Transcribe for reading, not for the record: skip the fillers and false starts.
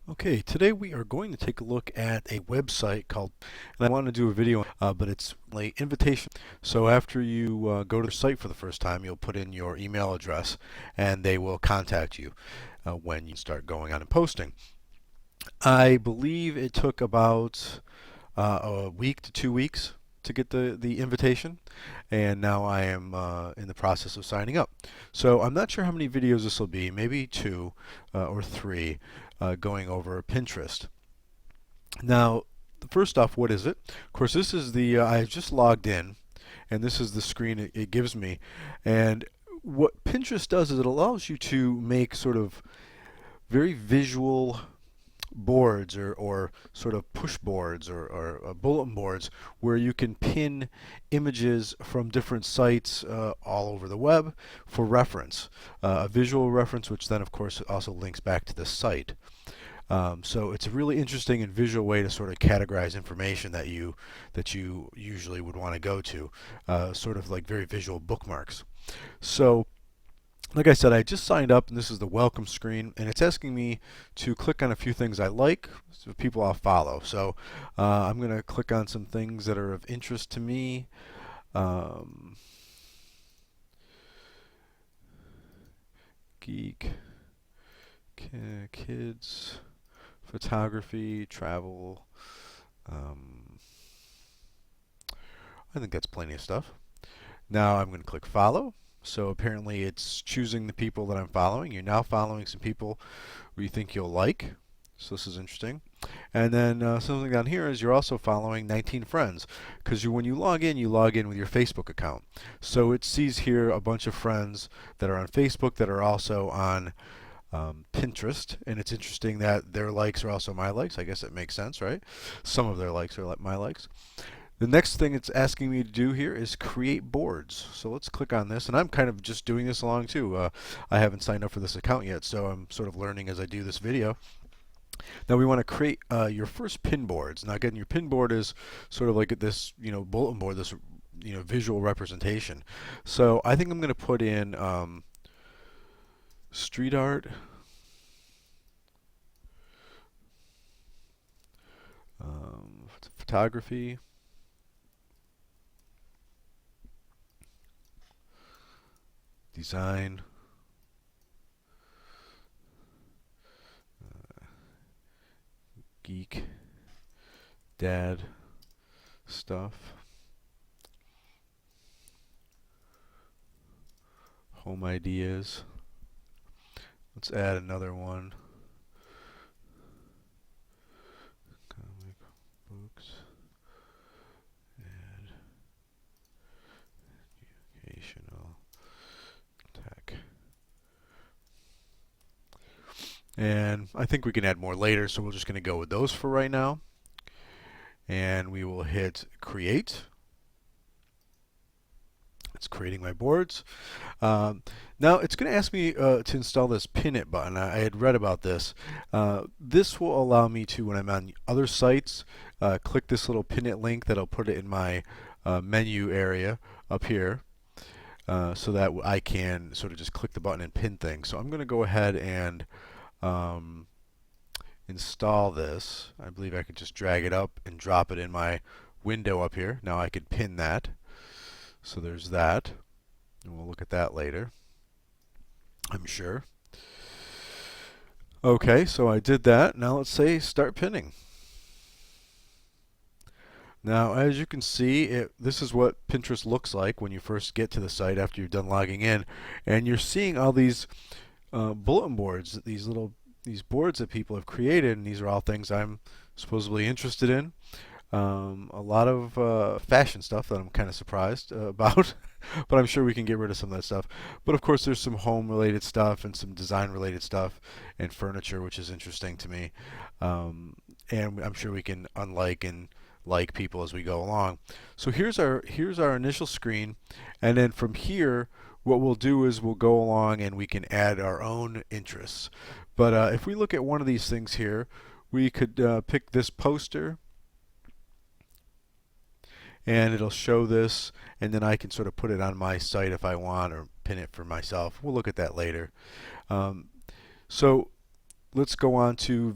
Okay, today we are going to take a look at a website called, and I want to do a video, but it's an invitation. So after you go to the site for the first time, you'll put in your email address and they will contact you when you start going on and posting. I believe it took about a week to 2 weeks to get the invitation, and now I am in the process of signing up. So I'm not sure how many videos this will be, maybe two or three, going over Pinterest. Now, first off, what is it? Of course, this is the I just logged in, and this is the screen it gives me. And what Pinterest does is it allows you to make sort of very visual boards or sort of push boards or bulletin boards where you can pin images from different sites all over the web for reference, a visual reference, which then of course also links back to the site. So it's a really interesting and visual way to sort of categorize information that you usually would want to go to, sort of like very visual bookmarks. So like I said, I just signed up, and this is the welcome screen, and it's asking me to click on a few things I like, so people I'll follow. So I'm going to click on some things that are of interest to me. Geek, kids, photography, travel. I think that's plenty of stuff. Now I'm going to click follow. So apparently it's choosing the people that I'm following. You're now following some people who you think you'll like. So this is interesting. And then something down here is you're also following 19 friends, because when you log in with your Facebook account. So it sees here a bunch of friends that are on Facebook that are also on Pinterest, and it's interesting that their likes are also my likes. I guess it makes sense, right? Some of their likes are like my likes. The next thing it's asking me to do here is create boards. So let's click on this, and I'm kind of just doing this along too. I haven't signed up for this account yet, so I'm sort of learning as I do this video. Now we want to create your first pin boards. Now again, your pin board is sort of like this, bulletin board, this, visual representation. So I think I'm going to put in street art, photography, design, geek, dad stuff, home ideas. Let's add another one. Comic books and educational tech. And I think we can add more later, so we're just going to go with those for right now. And we will hit create. It's creating my boards. Now it's going to ask me to install this Pin It button. I had read about this. This will allow me to, when I'm on other sites, click this little Pin It link that'll put it in my menu area up here, so that I can sort of just click the button and pin things. So I'm going to go ahead and install this. I believe I could just drag it up and drop it in my window up here. Now I could pin that. So there's that, and we'll look at that later, I'm sure. Okay, so I did that. Now let's say start pinning. Now, as you can see, this is what Pinterest looks like when you first get to the site after you've done logging in, and you're seeing all these bulletin boards, these boards that people have created, and these are all things I'm supposedly interested in. A lot of fashion stuff that I'm kind of surprised about, but I'm sure we can get rid of some of that stuff. But of course, there's some home-related stuff and some design-related stuff and furniture, which is interesting to me. And I'm sure we can unlike and like people as we go along. So here's our initial screen, and then from here, what we'll do is we'll go along and we can add our own interests. But if we look at one of these things here, we could pick this poster, and it'll show this, and then I can sort of put it on my site if I want, or pin it for myself. We'll look at that later. So let's go on to